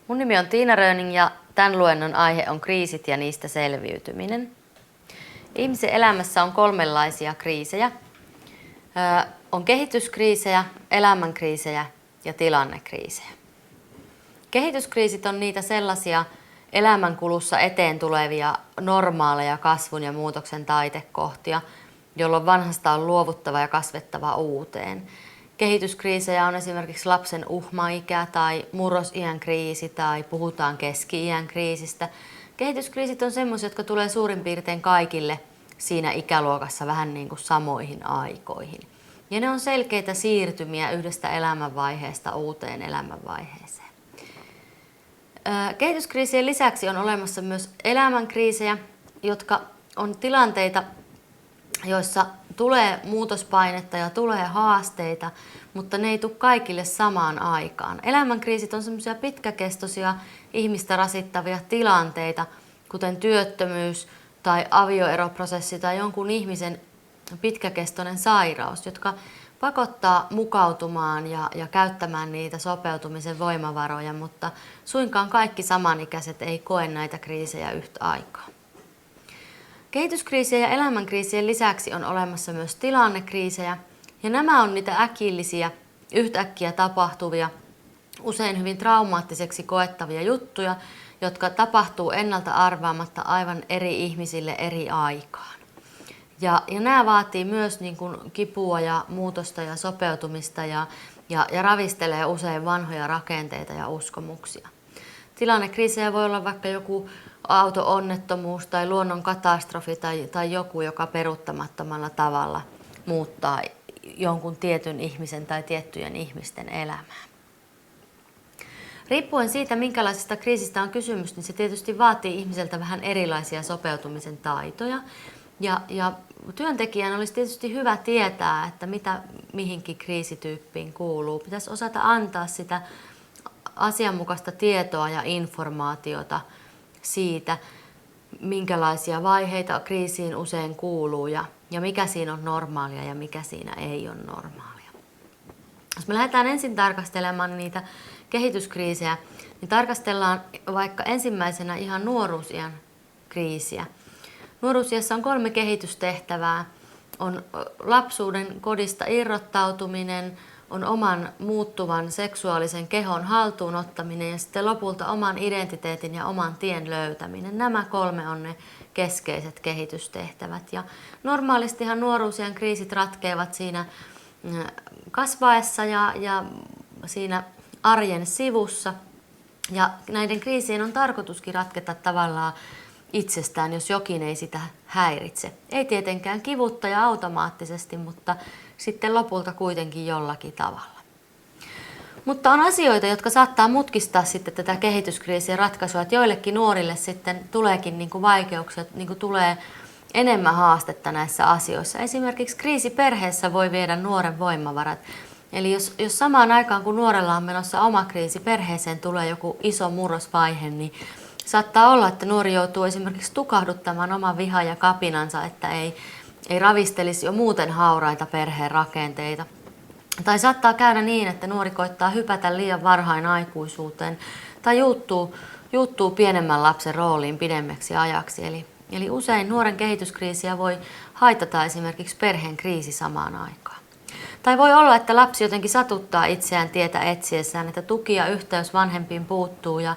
Mun nimi on Tiina Röning ja tämän luennon aihe on kriisit ja niistä selviytyminen. Ihmisen elämässä on kolmenlaisia kriisejä. On kehityskriisejä, elämänkriisejä ja tilannekriisejä. Kehityskriisit on niitä sellaisia elämänkulussa eteen tulevia normaaleja kasvun ja muutoksen taitekohtia, jolloin vanhasta on luovuttava ja kasvettava uuteen. Kehityskriisejä on esimerkiksi lapsen uhmaikä tai murrosiän kriisi tai puhutaan keski-iän kriisistä. Kehityskriisit on sellaisia, jotka tulee suurin piirtein kaikille siinä ikäluokassa vähän niin kuin samoihin aikoihin. Ja ne on selkeitä siirtymiä yhdestä elämänvaiheesta uuteen elämänvaiheeseen. Kehityskriisien lisäksi on olemassa myös elämänkriisejä, jotka on tilanteita, joissa tulee muutospainetta ja tulee haasteita, mutta ne ei tule kaikille samaan aikaan. Elämänkriisit on semmoisia pitkäkestoisia ihmistä rasittavia tilanteita, kuten työttömyys tai avioeroprosessi tai jonkun ihmisen pitkäkestoinen sairaus, jotka pakottaa mukautumaan ja käyttämään niitä sopeutumisen voimavaroja, mutta suinkaan kaikki samanikäiset ei koe näitä kriisejä yhtä aikaa. Kehityskriisien ja elämänkriisien lisäksi on olemassa myös tilannekriisejä, ja nämä on niitä äkillisiä, yhtäkkiä tapahtuvia, usein hyvin traumaattiseksi koettavia juttuja, jotka tapahtuu ennalta arvaamatta aivan eri ihmisille eri aikaan. Ja nämä vaatii myös niin kuin kipua ja muutosta ja sopeutumista ja ravistelee usein vanhoja rakenteita ja uskomuksia. Tilannekriisejä voi olla vaikka joku auto-onnettomuus tai luonnon katastrofi tai joku, joka peruuttamattomalla tavalla muuttaa jonkun tietyn ihmisen tai tiettyjen ihmisten elämää. Riippuen siitä, minkälaisesta kriisistä on kysymys, niin se tietysti vaatii ihmiseltä vähän erilaisia sopeutumisen taitoja. Ja työntekijän olisi tietysti hyvä tietää, että mitä mihinkin kriisityyppiin kuuluu. Pitäisi osata antaa sitä asianmukaista tietoa ja informaatiota siitä, minkälaisia vaiheita kriisiin usein kuuluu ja mikä siinä on normaalia ja mikä siinä ei ole normaalia. Jos me lähdetään ensin tarkastelemaan niitä kehityskriisejä, niin tarkastellaan vaikka ensimmäisenä ihan nuoruusiän kriisiä. Nuoruusiässä on 3 kehitystehtävää. On lapsuuden kodista irrottautuminen, on oman muuttuvan seksuaalisen kehon haltuun ottaminen ja sitten lopulta oman identiteetin ja oman tien löytäminen. Nämä 3 on ne keskeiset kehitystehtävät. Ja normaalistihan nuoruusiän kriisit ratkeavat siinä kasvaessa ja siinä arjen sivussa. Ja näiden kriisien on tarkoituskin ratketa tavallaan itsestään, jos jokin ei sitä häiritse. Ei tietenkään kivutta ja automaattisesti, mutta sitten lopulta kuitenkin jollakin tavalla. Mutta on asioita, jotka saattaa mutkistaa sitten tätä kehityskriisien ratkaisua, että joillekin nuorille sitten tuleekin niin kuin vaikeuksia, niin kuin tulee enemmän haastetta näissä asioissa. Esimerkiksi kriisi perheessä voi viedä nuoren voimavarat. Eli jos samaan aikaan kun nuorella on menossa oma kriisi, perheeseen tulee joku iso murrosvaihe, niin saattaa olla, että nuori joutuu esimerkiksi tukahduttamaan oman vihan ja kapinansa, että ei ravistelisi jo muuten hauraita perheen rakenteita. Tai saattaa käydä niin, että nuori koittaa hypätä liian varhain aikuisuuteen tai juuttuu pienemmän lapsen rooliin pidemmäksi ajaksi. Eli usein nuoren kehityskriisiä voi haitata esimerkiksi perheen kriisi samaan aikaan. Tai voi olla, että lapsi jotenkin satuttaa itseään tietä etsiessään, että tuki ja yhteys vanhempiin puuttuu ja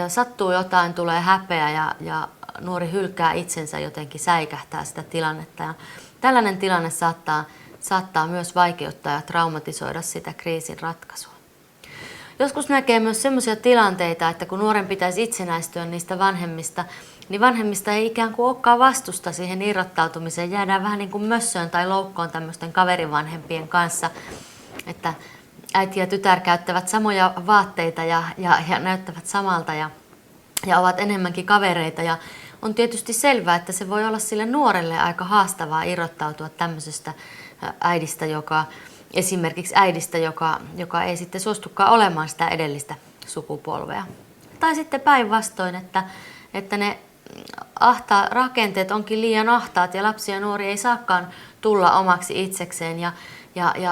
sattuu jotain, tulee häpeä ja nuori hylkää itsensä jotenkin, säikähtää sitä tilannetta. Ja tällainen tilanne saattaa myös vaikeuttaa ja traumatisoida sitä kriisin ratkaisua. Joskus näkee myös sellaisia tilanteita, että kun nuoren pitäisi itsenäistyä niistä vanhemmista, niin vanhemmista ei ikään kuin olekaan vastusta siihen irrottautumiseen. Jäädään vähän niin kuin mössöön tai loukkoon tämmöisten kaverivanhempien kanssa, että äiti ja tytär käyttävät samoja vaatteita ja näyttävät samalta ja ovat enemmänkin kavereita. Ja on tietysti selvää, että se voi olla sille nuorelle aika haastavaa irrottautua tämmöisestä äidistä, esimerkiksi äidistä, joka ei sitten suostukaan olemaan sitä edellistä sukupolvea. Tai sitten päinvastoin, että ne rakenteet onkin liian ahtaat ja lapsi ja nuori ei saakaan tulla omaksi itsekseen ja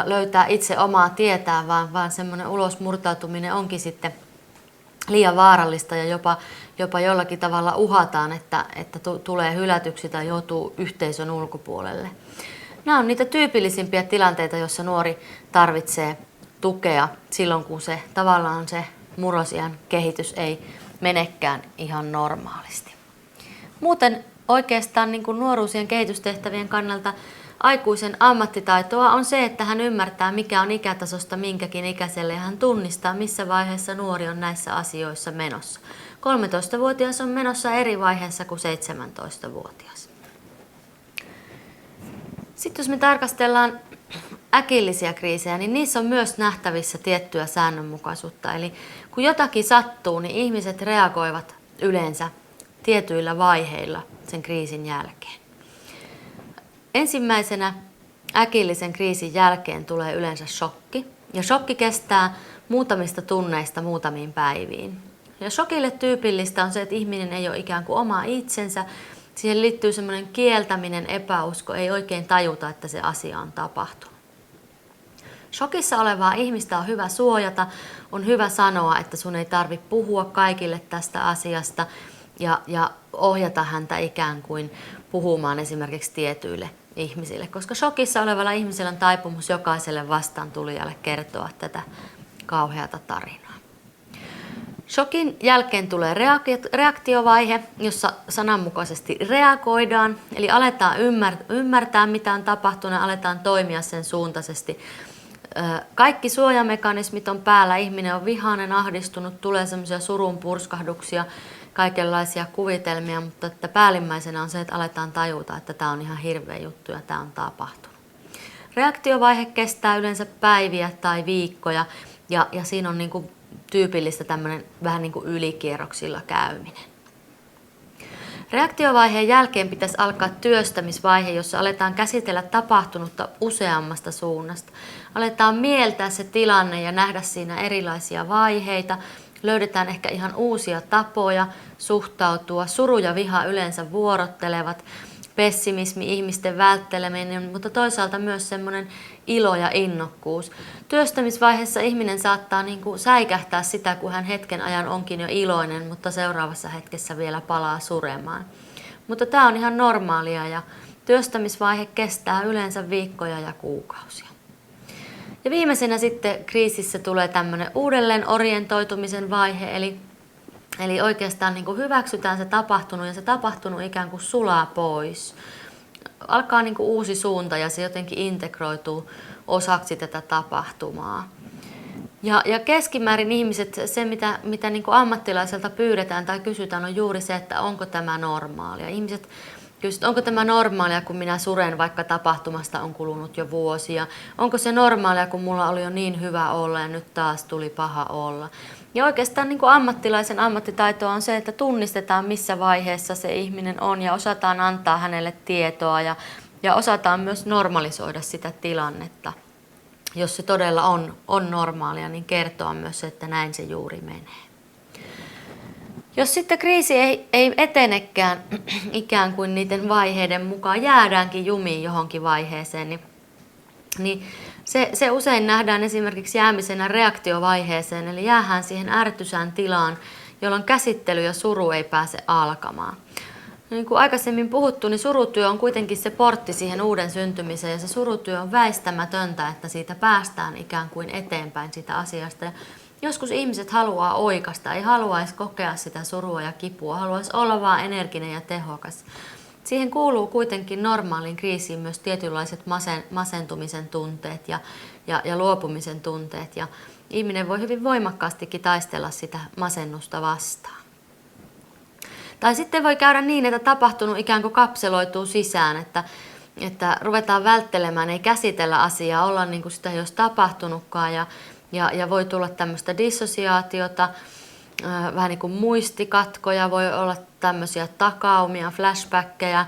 löytää itse omaa tietään, vaan semmoinen ulosmurtautuminen onkin sitten liian vaarallista ja jopa jollakin tavalla uhataan, että tulee hylätyksi tai joutuu yhteisön ulkopuolelle. Nämä on niitä tyypillisimpiä tilanteita, joissa nuori tarvitsee tukea silloin, kun tavallaan se murrosiän kehitys ei menekään ihan normaalisti. Muuten oikeastaan niin kuin nuoruusien kehitystehtävien kannalta aikuisen ammattitaitoa on se, että hän ymmärtää, mikä on ikätasosta minkäkin ikäiselle ja hän tunnistaa, missä vaiheessa nuori on näissä asioissa menossa. 13-vuotias on menossa eri vaiheessa kuin 17-vuotias. Sitten jos me tarkastellaan äkillisiä kriisejä, niin niissä on myös nähtävissä tiettyä säännönmukaisuutta. Eli kun jotakin sattuu, niin ihmiset reagoivat yleensä tietyillä vaiheilla sen kriisin jälkeen. Ensimmäisenä äkillisen kriisin jälkeen tulee yleensä shokki. Ja shokki kestää muutamista tunneista muutamiin päiviin. Ja shokille tyypillistä on se, että ihminen ei ole ikään kuin oma itsensä. Siihen liittyy semmoinen kieltäminen, epäusko, ei oikein tajuta, että se asia on tapahtunut. Shokissa olevaa ihmistä on hyvä suojata, on hyvä sanoa, että sun ei tarvitse puhua kaikille tästä asiasta ja ohjata häntä ikään kuin puhumaan esimerkiksi tietyille ihmisille, koska shokissa olevalla ihmisellä on taipumus jokaiselle vastaantulijalle kertoa tätä kauheata tarinaa. Shokin jälkeen tulee reaktiovaihe, jossa sananmukaisesti reagoidaan, eli aletaan ymmärtää, mitä on tapahtunut, aletaan toimia sen suuntaisesti. Kaikki suojamekanismit on päällä, ihminen on vihainen, ahdistunut, tulee semmoisia surun purskahduksia, kaikenlaisia kuvitelmia, mutta että päällimmäisenä on se, että aletaan tajuta, että tämä on ihan hirveä juttu ja tämä on tapahtunut. Reaktiovaihe kestää yleensä päiviä tai viikkoja ja siinä on niin kuin tyypillistä tämmöinen vähän niin kuin ylikierroksilla käyminen. Reaktiovaiheen jälkeen pitäisi alkaa työstämisvaihe, jossa aletaan käsitellä tapahtunutta useammasta suunnasta. Aletaan mieltää se tilanne ja nähdä siinä erilaisia vaiheita. Löydetään ehkä ihan uusia tapoja suhtautua. Suru ja viha yleensä vuorottelevat. Pessimismi, ihmisten vältteleminen, mutta toisaalta myös semmoinen ilo ja innokkuus. Työstämisvaiheessa ihminen saattaa niin kuin säikähtää sitä, kun hän hetken ajan onkin jo iloinen, mutta seuraavassa hetkessä vielä palaa suremaan. Mutta tämä on ihan normaalia ja työstämisvaihe kestää yleensä viikkoja ja kuukausia. Ja viimeisenä sitten kriisissä tulee tämmöinen uudelleen orientoitumisen vaihe, eli oikeastaan niin kuin hyväksytään se tapahtunut ja se tapahtunut ikään kuin sulaa pois. Alkaa niin kuin uusi suunta ja se jotenkin integroituu osaksi tätä tapahtumaa. Ja keskimäärin ihmiset, se mitä niin kuin ammattilaiselta pyydetään tai kysytään on juuri se, että onko tämä normaalia. Ihmiset kysyvät, onko tämä normaalia, kun minä suren, vaikka tapahtumasta on kulunut jo vuosia. Onko se normaalia, kun mulla oli jo niin hyvä olla ja nyt taas tuli paha olla. Ja oikeastaan niin kuin ammattilaisen ammattitaitoa on se, että tunnistetaan missä vaiheessa se ihminen on ja osataan antaa hänelle tietoa ja osataan myös normalisoida sitä tilannetta. Jos se todella on normaalia, niin kertoa myös se, että näin se juuri menee. Jos sitten kriisi ei etenekään ikään kuin niiden vaiheiden mukaan, jäädäänkin jumiin johonkin vaiheeseen, niin se usein nähdään esimerkiksi jäämisenä reaktiovaiheeseen, eli jäähän siihen ärtysään tilaan, jolloin käsittely ja suru ei pääse alkamaan. Niin kuin aikaisemmin puhuttu, niin surutyö on kuitenkin se portti siihen uuden syntymiseen ja se surutyö on väistämätöntä, että siitä päästään ikään kuin eteenpäin sitä asiasta. Ja joskus ihmiset haluaa oikaista, ei haluaisi kokea sitä surua ja kipua, haluaisi olla vaan energinen ja tehokas. Siihen kuuluu kuitenkin normaaliin kriisiin myös tietynlaiset masentumisen tunteet ja luopumisen tunteet. Ja ihminen voi hyvin voimakkaastikin taistella sitä masennusta vastaan. Tai sitten voi käydä niin, että tapahtunut ikään kuin kapseloituu sisään, että ruvetaan välttelemään, ei käsitellä asiaa, olla niin kuin sitä ei olisi tapahtunutkaan ja voi tulla tämmöistä dissosiaatiota, vähän niin kuin muistikatkoja, voi olla tämmöisiä takaumia, flashbackkejä,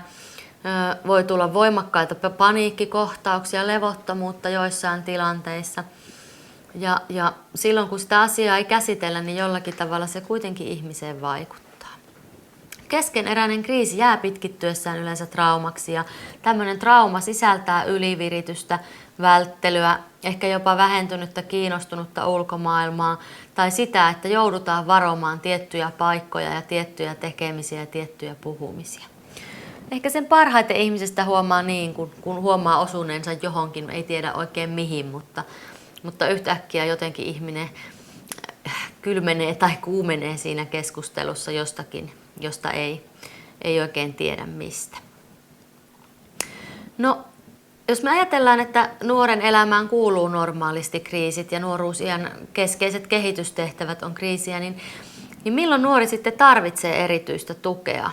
voi tulla voimakkaita paniikkikohtauksia, levottomuutta joissain tilanteissa. Ja silloin kun sitä asiaa ei käsitellä, niin jollakin tavalla se kuitenkin ihmiseen vaikuttaa. Keskeneräinen kriisi jää pitkittyessään yleensä traumaksi ja tämmöinen trauma sisältää yliviritystä, välttelyä, ehkä jopa vähentynyttä kiinnostunutta ulkomaailmaa tai sitä, että joudutaan varomaan tiettyjä paikkoja ja tiettyjä tekemisiä ja tiettyjä puhumisia. Ehkä sen parhaiten ihmisestä huomaa niin, kun huomaa osuneensa johonkin, ei tiedä oikein mihin, mutta yhtäkkiä jotenkin ihminen kylmenee tai kuumenee siinä keskustelussa jostakin, josta ei oikein tiedä mistä. No, jos me ajatellaan, että nuoren elämään kuuluu normaalisti kriisit ja nuoruusiän keskeiset kehitystehtävät on kriisiä, niin milloin nuori sitten tarvitsee erityistä tukea?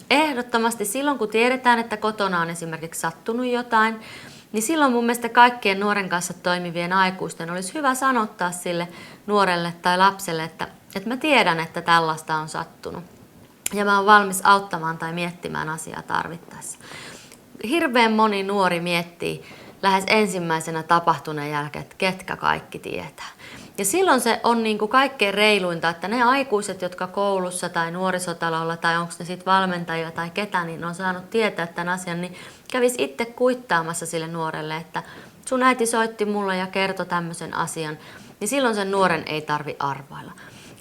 Ehdottomasti silloin, kun tiedetään, että kotona on esimerkiksi sattunut jotain, niin silloin mun mielestä kaikkien nuoren kanssa toimivien aikuisten olisi hyvä sanottaa sille nuorelle tai lapselle, että mä tiedän, että tällaista on sattunut ja mä oon valmis auttamaan tai miettimään asiaa tarvittaessa. Hirveän moni nuori miettii lähes ensimmäisenä tapahtuneen jälkeen, että ketkä kaikki tietää. Ja silloin se on niin kuin kaikkein reiluinta, että ne aikuiset, jotka koulussa tai nuorisotalolla tai onko ne sitten valmentajia tai ketä, niin on saanut tietää tämän asian, niin kävisi itse kuittaamassa sille nuorelle, että sun äiti soitti mulle ja kertoi tämmöisen asian, niin silloin sen nuoren ei tarvi arvailla.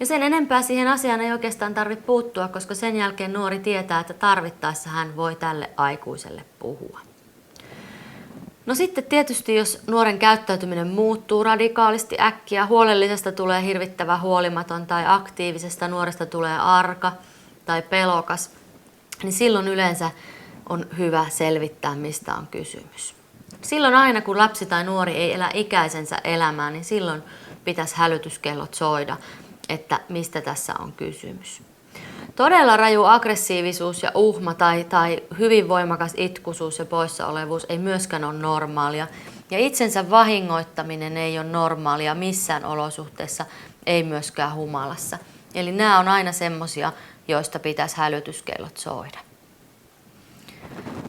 Ja sen enempää siihen asiaan ei oikeastaan tarvitse puuttua, koska sen jälkeen nuori tietää, että tarvittaessa hän voi tälle aikuiselle puhua. No sitten tietysti, jos nuoren käyttäytyminen muuttuu radikaalisti äkkiä, huolellisesta tulee hirvittävän huolimaton tai aktiivisesta nuoresta tulee arka tai pelokas, niin silloin yleensä on hyvä selvittää, mistä on kysymys. Silloin aina, kun lapsi tai nuori ei elä ikäisensä elämää, niin silloin pitäisi hälytyskellot soida, että mistä tässä on kysymys. Todella raju aggressiivisuus ja uhma tai hyvin voimakas itkuisuus ja poissaolevuus ei myöskään ole normaalia. Ja itsensä vahingoittaminen ei ole normaalia missään olosuhteessa, ei myöskään humalassa. Eli nämä on aina semmoisia, joista pitäisi hälytyskellot soida.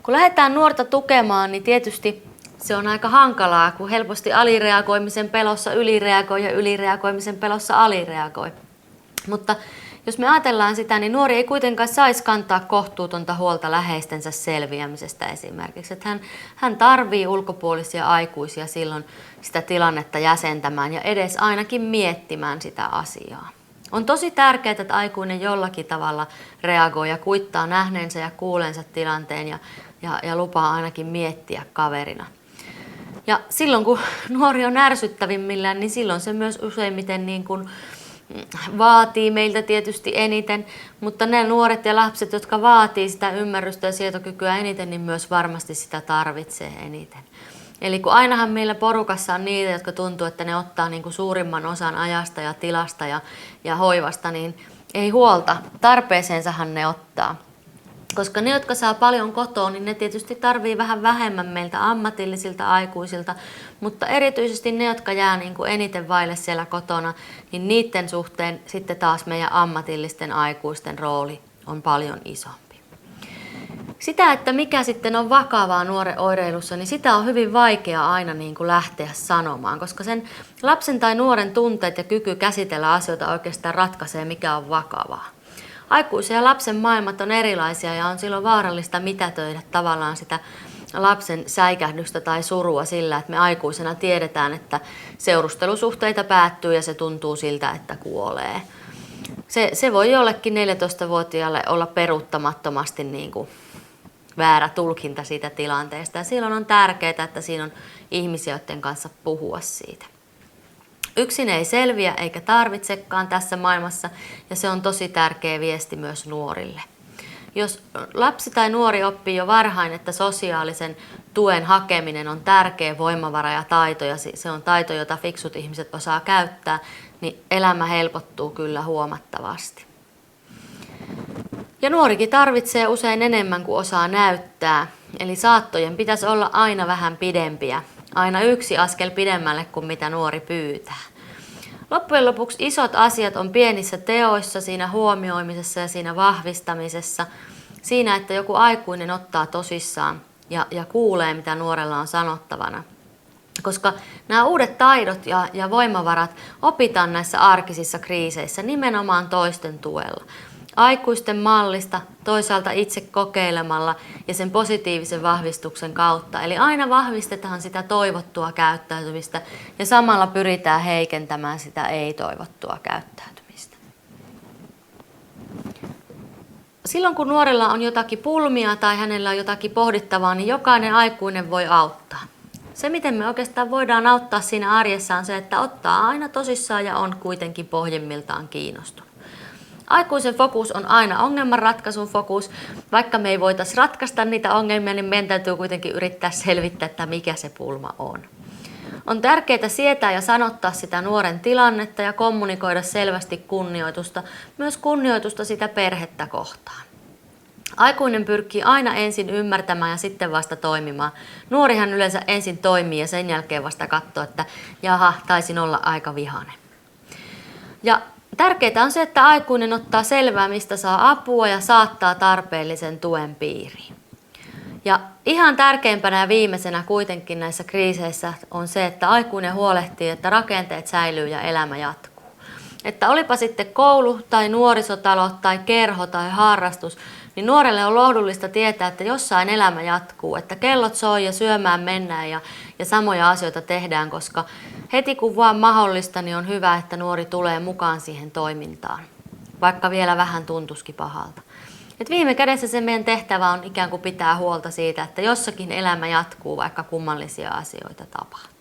Kun lähdetään nuorta tukemaan, niin tietysti se on aika hankalaa, kun helposti alireagoimisen pelossa ylireagoi ja ylireagoimisen pelossa alireagoi. Mutta jos me ajatellaan sitä, niin nuori ei kuitenkaan saisi kantaa kohtuutonta huolta läheistensä selviämisestä esimerkiksi. Että hän tarvitsee ulkopuolisia aikuisia silloin sitä tilannetta jäsentämään ja edes ainakin miettimään sitä asiaa. On tosi tärkeää, että aikuinen jollakin tavalla reagoi ja kuittaa nähneensä ja kuuleensa tilanteen ja lupaa ainakin miettiä kaverina. Ja silloin kun nuori on ärsyttävimmillään, niin silloin se myös useimmiten niin kuin vaatii meiltä tietysti eniten, mutta ne nuoret ja lapset, jotka vaatii sitä ymmärrystä ja sietokykyä eniten, niin myös varmasti sitä tarvitsee eniten. Eli kun ainahan meillä porukassa on niitä, jotka tuntuu, että ne ottaa niin kuin suurimman osan ajasta ja tilasta ja hoivasta, niin ei huolta, tarpeeseensahan ne ottaa. Koska ne, jotka saa paljon kotoa, niin ne tietysti tarvii vähän vähemmän meiltä ammatillisilta aikuisilta, mutta erityisesti ne, jotka jää niin kuin eniten vaille siellä kotona, niin niiden suhteen sitten taas meidän ammatillisten aikuisten rooli on paljon isompi. Sitä, että mikä sitten on vakavaa nuoren oireilussa, niin sitä on hyvin vaikea aina niin kuin lähteä sanomaan, koska sen lapsen tai nuoren tunteet ja kyky käsitellä asioita oikeastaan ratkaisee, mikä on vakavaa. Aikuisen ja lapsen maailmat on erilaisia ja on silloin vaarallista mitätöidä tavallaan sitä lapsen säikähdystä tai surua sillä, että me aikuisena tiedetään, että seurustelusuhteita päättyy ja se tuntuu siltä, että kuolee. Se voi jollekin 14-vuotiaalle olla peruuttamattomasti niin kuin väärä tulkinta siitä tilanteesta ja silloin on tärkeää, että siinä on ihmisiä, joiden kanssa puhua siitä. Yksin ei selviä eikä tarvitsekaan tässä maailmassa ja se on tosi tärkeä viesti myös nuorille. Jos lapsi tai nuori oppii jo varhain, että sosiaalisen tuen hakeminen on tärkeä voimavara ja taito ja se on taito, jota fiksut ihmiset osaa käyttää, niin elämä helpottuu kyllä huomattavasti. Ja nuorikin tarvitsee usein enemmän kuin osaa näyttää, eli saattojen pitäisi olla aina vähän pidempiä. Aina yksi askel pidemmälle kuin mitä nuori pyytää. Loppujen lopuksi isot asiat on pienissä teoissa, siinä huomioimisessa ja siinä vahvistamisessa. Siinä, että joku aikuinen ottaa tosissaan ja kuulee, mitä nuorella on sanottavana. Koska nämä uudet taidot ja voimavarat opitaan näissä arkisissa kriiseissä nimenomaan toisten tuella. aikuisten mallista, toisaalta itse kokeilemalla ja sen positiivisen vahvistuksen kautta. Eli aina vahvistetaan sitä toivottua käyttäytymistä ja samalla pyritään heikentämään sitä ei-toivottua käyttäytymistä. Silloin kun nuorella on jotakin pulmia tai hänellä on jotakin pohdittavaa, niin jokainen aikuinen voi auttaa. Se, miten me oikeastaan voidaan auttaa siinä arjessa, on se, että ottaa aina tosissaan ja on kuitenkin pohjimmiltaan kiinnostunut. Aikuisen fokus on aina ongelmanratkaisun fokus. Vaikka me ei voitaisi ratkaista niitä ongelmia, niin meidän täytyy kuitenkin yrittää selvittää, että mikä se pulma on. On tärkeää sietää ja sanottaa sitä nuoren tilannetta ja kommunikoida selvästi kunnioitusta, myös kunnioitusta sitä perhettä kohtaan. Aikuinen pyrkii aina ensin ymmärtämään ja sitten vasta toimimaan. Nuorihan yleensä ensin toimii ja sen jälkeen vasta katsoo, että jaha, taisin olla aika vihainen. Ja tärkeää on se, että aikuinen ottaa selvää, mistä saa apua ja saattaa tarpeellisen tuen piiriin. Ja ihan tärkeimpänä ja viimeisenä kuitenkin näissä kriiseissä on se, että aikuinen huolehtii, että rakenteet säilyy ja elämä jatkuu. Että olipa sitten koulu tai nuorisotalo tai kerho tai harrastus, niin nuorelle on lohdullista tietää, että jossain elämä jatkuu, että kellot soi ja syömään mennään ja samoja asioita tehdään, koska heti kun vaan mahdollista, niin on hyvä, että nuori tulee mukaan siihen toimintaan, vaikka vielä vähän tuntuisikin pahalta. Et viime kädessä se meidän tehtävä on ikään kuin pitää huolta siitä, että jossakin elämä jatkuu, vaikka kummallisia asioita tapahtuu.